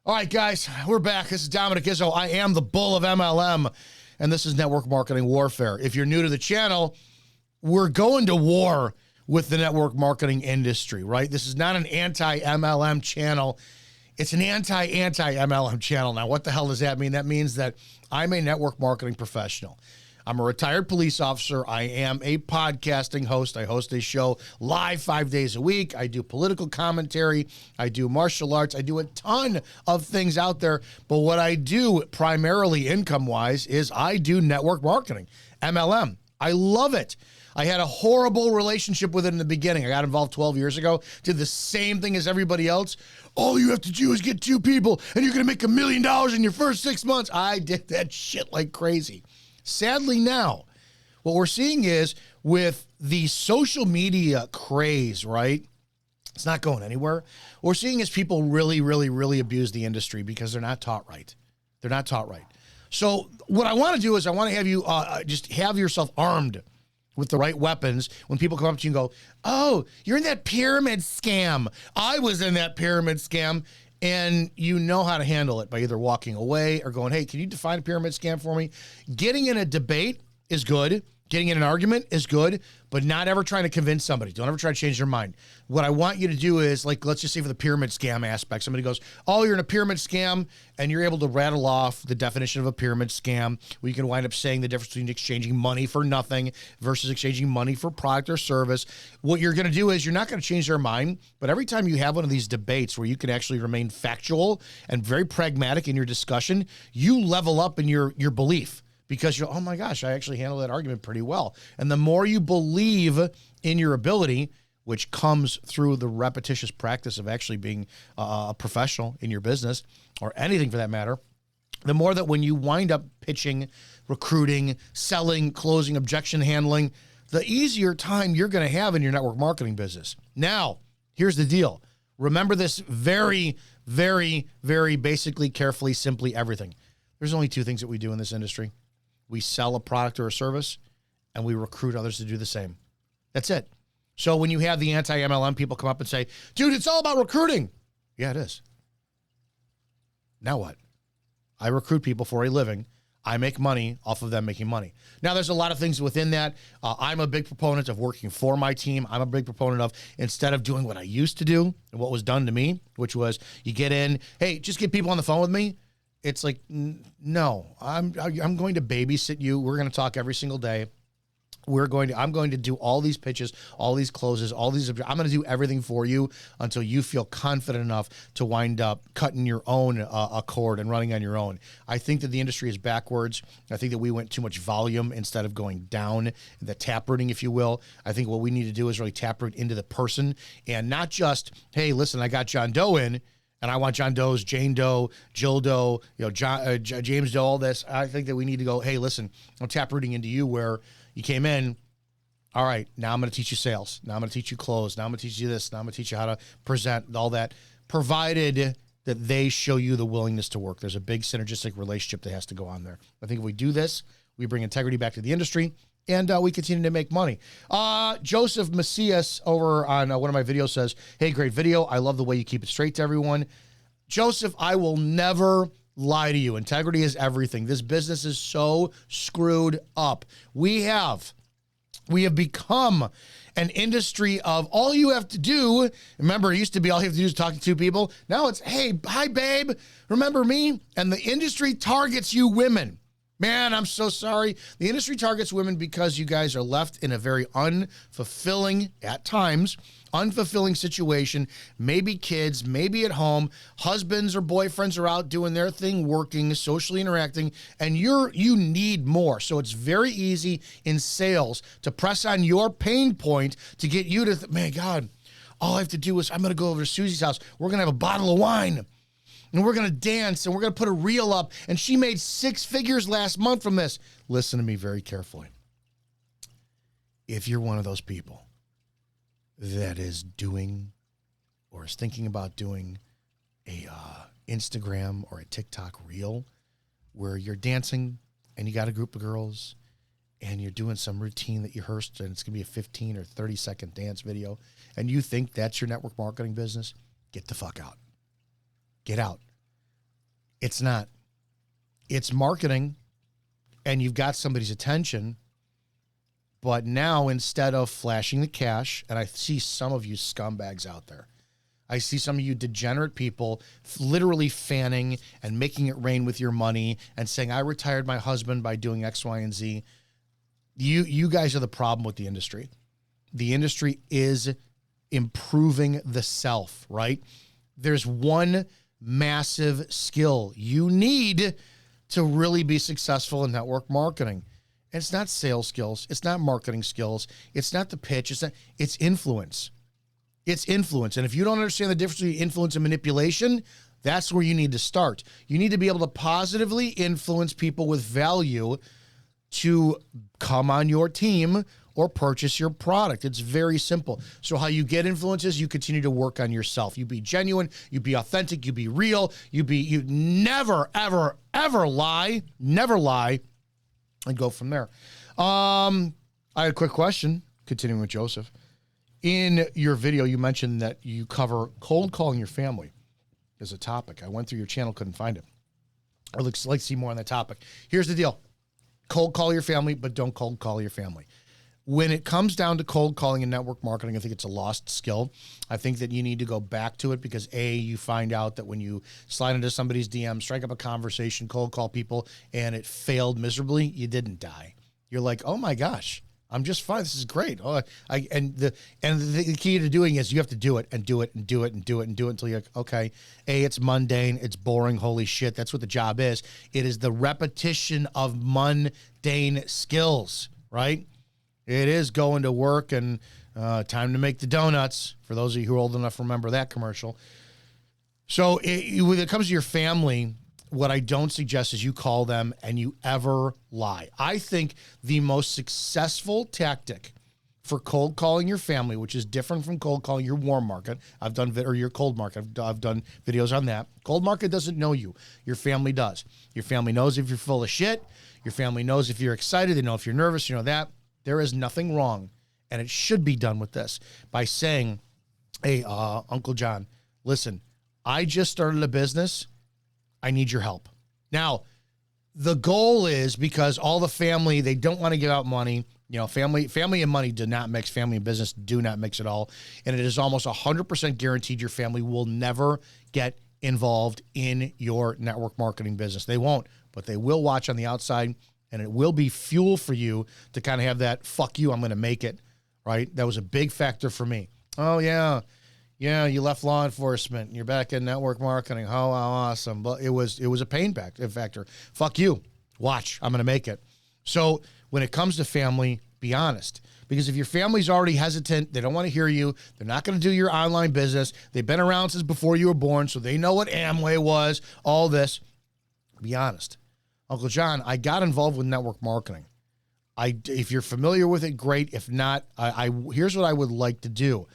All right, guys, we're back. This is Dominic Izzo. I am the bull of MLM, and this is Network Marketing Warfare. If you're new to the channel, we're going to war with the network marketing industry, right? This is not an anti-MLM channel. It's an anti-MLM channel. Now, what the hell does that mean? That means that I'm a network marketing professional. I'm a retired police officer. I am a podcasting host. I host a show live 5 days a week. I do political commentary. I do martial arts. I do a ton of things out there. But what I do primarily income-wise is I do network marketing, MLM. I love it. I had a horrible relationship with it in the beginning. I got involved 12 years ago, did the same thing as everybody else. All you have to do is get 2 people and you're going to make $1 million in your first 6 months. I did that shit like crazy. Sadly now, what we're seeing is with the social media craze, right? It's not going anywhere. What we're seeing is people really, really, really abuse the industry because they're not taught right. They're not taught right. So what I want to do is I want to have you just have yourself armed with the right weapons when people come up to you and go, oh, you're in that pyramid scam. I was in that pyramid scam. And you know how to handle it by either walking away or going, hey, can you define a pyramid scam for me? Getting in a debate is good. Getting in an argument is good, but not ever trying to convince somebody. Don't ever try to change their mind. What I want you to do is, like, let's just say for the pyramid scam aspect, somebody goes, oh, you're in a pyramid scam, and you're able to rattle off the definition of a pyramid scam, where you can wind up saying the difference between exchanging money for nothing versus exchanging money for product or service. What you're going to do is you're not going to change their mind, but every time you have one of these debates where you can actually remain factual and very pragmatic in your discussion, you level up in your belief. Because you're, oh my gosh, I actually handled that argument pretty well. And the more you believe in your ability, which comes through the repetitious practice of actually being a professional in your business or anything for that matter, the more that when you wind up pitching, recruiting, selling, closing, objection handling, the easier time you're going to have in your network marketing business. Now, here's the deal. Remember this very, very, very basically, carefully, simply everything. There's only 2 things that we do in this industry. We sell a product or a service, and we recruit others to do the same. That's it. So when you have the anti-MLM people come up and say, dude, it's all about recruiting. Yeah, it is. Now what? I recruit people for a living. I make money off of them making money. Now, there's a lot of things within that. I'm a big proponent of working for my team. I'm a big proponent of, instead of doing what I used to do and what was done to me, which was you get in, hey, just get people on the phone with me. It's like, no, I'm going to babysit you. We're going to talk every single day. I'm going to do all these pitches, all these closes, I'm going to do everything for you until you feel confident enough to wind up cutting your own cord and running on your own. I think that the industry is backwards. I think that we went too much volume instead of going down, the taprooting, if you will. I think what we need to do is really taproot into the person and not just, hey, listen, I got John Doe in, and I want John Doe's, Jane Doe, Jill Doe, James Doe, all this. I think that we need to go, hey, listen, I'm taprooting into you where you came in. All right, now I'm going to teach you sales. Now I'm going to teach you close. Now I'm going to teach you this. Now I'm going to teach you how to present, all that, provided that they show you the willingness to work. There's a big synergistic relationship that has to go on there. I think if we do this, we bring integrity back to the industry, and we continue to make money. Joseph Macias over on one of my videos says, hey, great video. I love the way you keep it straight to everyone. Joseph, I will never lie to you. Integrity is everything. This business is so screwed up. We have become an industry of all you have to do. Remember, it used to be all you have to do is talk to 2 people. Now it's, hey, hi, babe. Remember me? And the industry targets you women. Man, I'm so sorry. The industry targets women because you guys are left in a very unfulfilling, at times, unfulfilling situation. Maybe kids, maybe at home, husbands or boyfriends are out doing their thing, working, socially interacting, and you need more. So it's very easy in sales to press on your pain point to get you to, man, God, all I have to do is I'm going to go over to Susie's house. We're going to have a bottle of wine. And we're going to dance, and we're going to put a reel up, and she made 6 figures last month from this. Listen to me very carefully. If you're one of those people that is doing or is thinking about doing a Instagram or a TikTok reel where you're dancing and you got a group of girls and you're doing some routine that you rehearsed and it's going to be a 15 or 30-second dance video, and you think that's your network marketing business, get the fuck out. get out. It's not. It's marketing, and you've got somebody's attention. But now, instead of flashing the cash, and I see some of you scumbags out there, I see some of you degenerate people literally fanning and making it rain with your money and saying, I retired my husband by doing X, Y, and Z. You guys are the problem with the industry. The industry is improving the self, right? There's one massive skill you need to really be successful in network marketing. And it's not sales skills. It's not marketing skills. It's not the pitch. It's influence. It's influence. And if you don't understand the difference between influence and manipulation, that's where you need to start. You need to be able to positively influence people with value to come on your team or purchase your product. It's very simple. So how you get influences, you continue to work on yourself. You be genuine, you be authentic, you be real, you never, ever, ever lie, and go from there. I had a quick question, continuing with Joseph. In your video, you mentioned that you cover cold calling your family as a topic. I went through your channel, couldn't find it. I'd like to see more on that topic. Here's the deal. Cold call your family, but don't cold call your family. When it comes down to cold calling and network marketing, I think it's a lost skill. I think that you need to go back to it because you find out that when you slide into somebody's DM, strike up a conversation, cold call people, and it failed miserably, you didn't die. You're like, oh my gosh, I'm just fine. This is great. The key to doing is you have to do it and do it and do it and do it and do it until you're like, okay, it's mundane, it's boring, holy shit. That's what the job is. It is the repetition of mundane skills, right? It is going to work and time to make the donuts, for those of you who are old enough to remember that commercial. So when it comes to your family, what I don't suggest is you call them and you ever lie. I think the most successful tactic for cold calling your family, which is different from cold calling your warm market, or your cold market. I've done videos on that. Cold market doesn't know you. Your family does. Your family knows if you're full of shit. Your family knows if you're excited. They know if you're nervous. You know that. There is nothing wrong, and it should be done with this, by saying, hey, Uncle John, listen, I just started a business. I need your help. Now, the goal is, because all the family, they don't want to give out money. You know, family and money do not mix. Family and business do not mix at all. And it is almost 100% guaranteed your family will never get involved in your network marketing business. They won't, but they will watch on the outside. And it will be fuel for you to kind of have that, fuck you, I'm going to make it, right? That was a big factor for me. Oh, yeah, you left law enforcement. You're back in network marketing. Oh, how awesome. But it was a pain factor. Fuck you. Watch, I'm going to make it. So when it comes to family, be honest. Because if your family's already hesitant, they don't want to hear you, they're not going to do your online business, they've been around since before you were born, so they know what Amway was, all this, be honest. Uncle John, I got involved with network marketing. If you're familiar with it, great. If not, here's what I would like to do.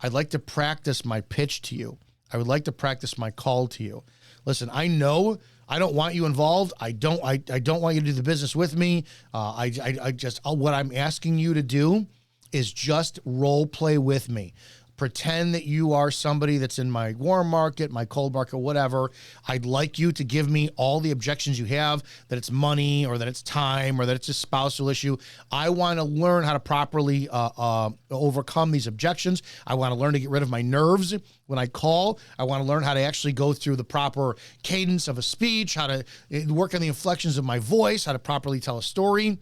I'd like to practice my pitch to you. I would like to practice my call to you. Listen, I know I don't want you involved. I don't want you to do the business with me. What I'm asking you to do is just role play with me. Pretend that you are somebody that's in my warm market, my cold market, whatever. I'd like you to give me all the objections you have, that it's money or that it's time or that it's a spousal issue. I want to learn how to properly overcome these objections. I want to learn to get rid of my nerves when I call. I want to learn how to actually go through the proper cadence of a speech, how to work on the inflections of my voice, how to properly tell a story.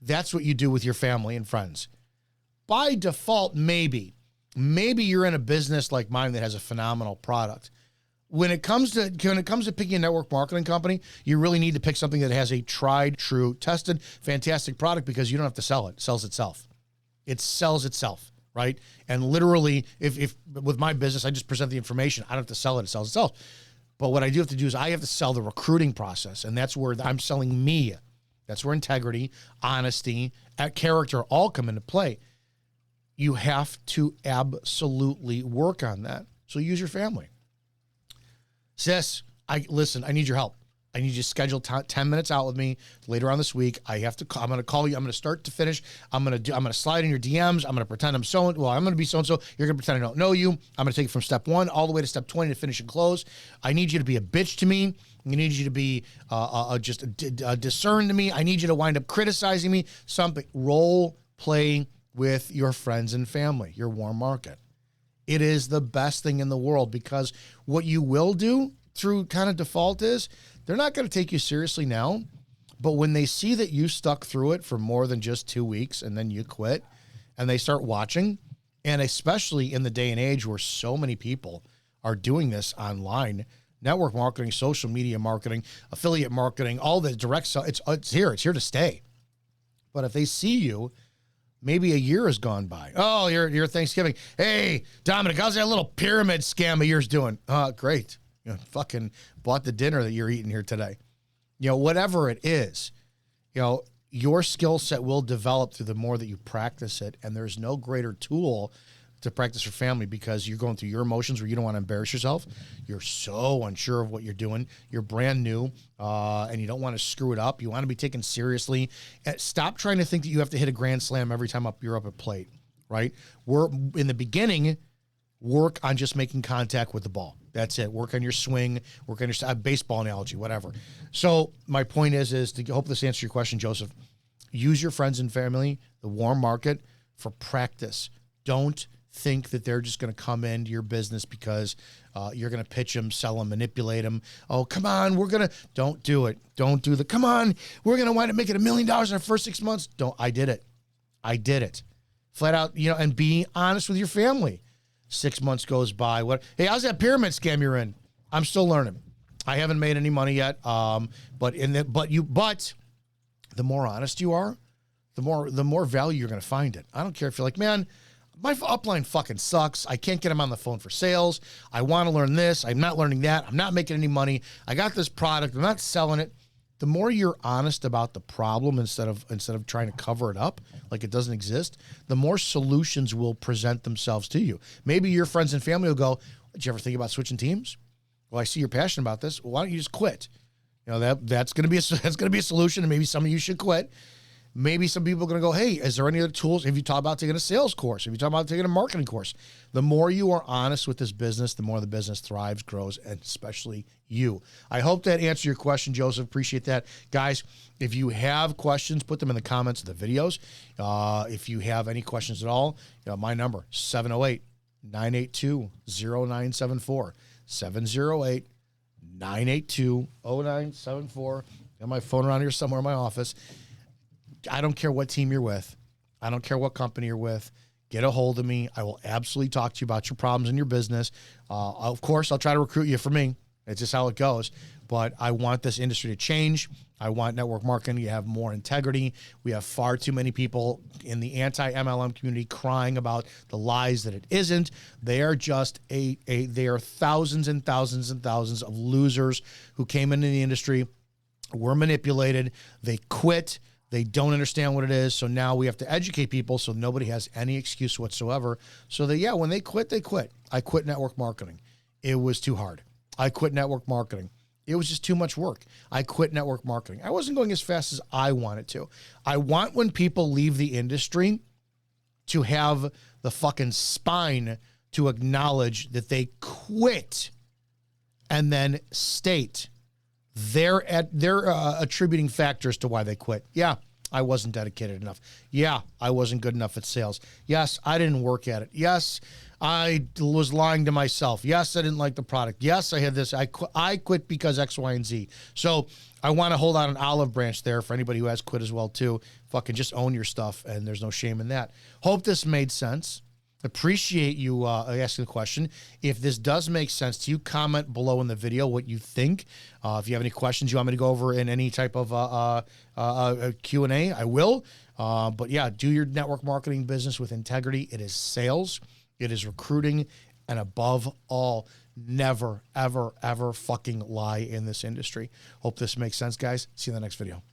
That's what you do with your family and friends. By default, maybe you're in a business like mine that has a phenomenal product. When it comes to picking a network marketing company, you really need to pick something that has a tried, true, tested, fantastic product, because you don't have to sell it. It sells itself. It sells itself, right? And literally, if with my business, I just present the information. I don't have to sell it. It sells itself. But what I do have to do is I have to sell the recruiting process, and that's where I'm selling me. That's where integrity, honesty, character all come into play. You have to absolutely work on that. So use your family. Sis, I need your help. I need you to schedule 10 minutes out with me later on this week. I'm going to call you. I'm going to start to finish. I'm going to slide in your DMs. I'm going to pretend I'm I'm going to be so-and-so. You're going to pretend I don't know you. I'm going to take it from step 1 all the way to step 20 to finish and close. I need you to be a bitch to me. I need you to be discern to me. I need you to wind up criticizing me. Something. Role play with your friends and family, your warm market. It is the best thing in the world, because what you will do through kind of default is they're not going to take you seriously now, but when they see that you stuck through it for more than just 2 weeks and then you quit and they start watching, and especially in the day and age where so many people are doing this online, network marketing, social media marketing, affiliate marketing, all the direct sell, it's here to stay. But if they see you, maybe a year has gone by. Oh, your Thanksgiving. Hey, Dominic, how's that little pyramid scam of yours doing? Great. You know, fucking bought the dinner that you're eating here today. You know, whatever it is, you know, your skill set will develop through the more that you practice it. And there's no greater tool to practice for family, because you're going through your emotions where you don't want to embarrass yourself. You're so unsure of what you're doing. You're brand new, and you don't want to screw it up. You want to be taken seriously. And stop trying to think that you have to hit a grand slam every time you're up at plate, right? We're in the beginning, work on just making contact with the ball. That's it. Work on your swing, work on your baseball analogy, whatever. So my point is to hope this answers your question, Joseph. Use your friends and family, the warm market, for practice. Don't think that they're just going to come into your business because you're going to pitch them, sell them, manipulate them. Oh, come on, don't do it. Don't do come on, we're going to wind up making $1 million in our first 6 months. I did it. Flat out, you know, and be honest with your family. 6 months goes by. Hey, how's that pyramid scam you're in? I'm still learning. I haven't made any money yet. But the more honest you are, the more value you're going to find it. I don't care if you're like, man, my upline fucking sucks. I can't get them on the phone for sales. I want to learn this. I'm not learning that. I'm not making any money. I got this product. I'm not selling it. The more you're honest about the problem instead of trying to cover it up like it doesn't exist, the more solutions will present themselves to you. Maybe your friends and family will go, did you ever think about switching teams? Well, I see you're passionate about this. Well, why don't you just quit? You know, that's going to be a solution, and maybe some of you should quit. Maybe some people are going to go, hey, is there any other tools? Have you talked about taking a sales course? Have you talked about taking a marketing course? The more you are honest with this business, the more the business thrives, grows, and especially you. I hope that answered your question, Joseph. Appreciate that. Guys, if you have questions, put them in the comments of the videos. If you have any questions at all, my number, 708-982-0974. 708-982-0974. Got my phone around here somewhere in my office. I don't care what team you're with. I don't care what company you're with. Get a hold of me. I will absolutely talk to you about your problems in your business. Of course, I'll try to recruit you for me. It's just how it goes. But I want this industry to change. I want network marketing to have more integrity. We have far too many people in the anti-MLM community crying about the lies that it isn't. They are just they are thousands and thousands and thousands of losers who came into the industry, were manipulated. They quit. They don't understand what it is. So now we have to educate people so nobody has any excuse whatsoever. So that, when they quit, they quit. I quit network marketing. It was too hard. I quit network marketing. It was just too much work. I quit network marketing. I wasn't going as fast as I wanted to. I want, when people leave the industry, to have the fucking spine to acknowledge that they quit and then state they're attributing factors to why they quit. Yeah, I wasn't dedicated enough. Yeah, I wasn't good enough at sales. Yes, I didn't work at it. Yes, I was lying to myself. Yes, I didn't like the product. Yes, I had this. I quit because X, Y, and Z. So I want to hold out an olive branch there for anybody who has quit as well too. Fucking just own your stuff, and there's no shame in that. Hope this made sense. Appreciate you asking the question. If this does make sense to you, comment below in the video what you think. If you have any questions you want me to go over in any type of Q&A, I will. But yeah, do your network marketing business with integrity. It is sales. It is recruiting. And above all, never, ever, ever fucking lie in this industry. Hope this makes sense, guys. See you in the next video.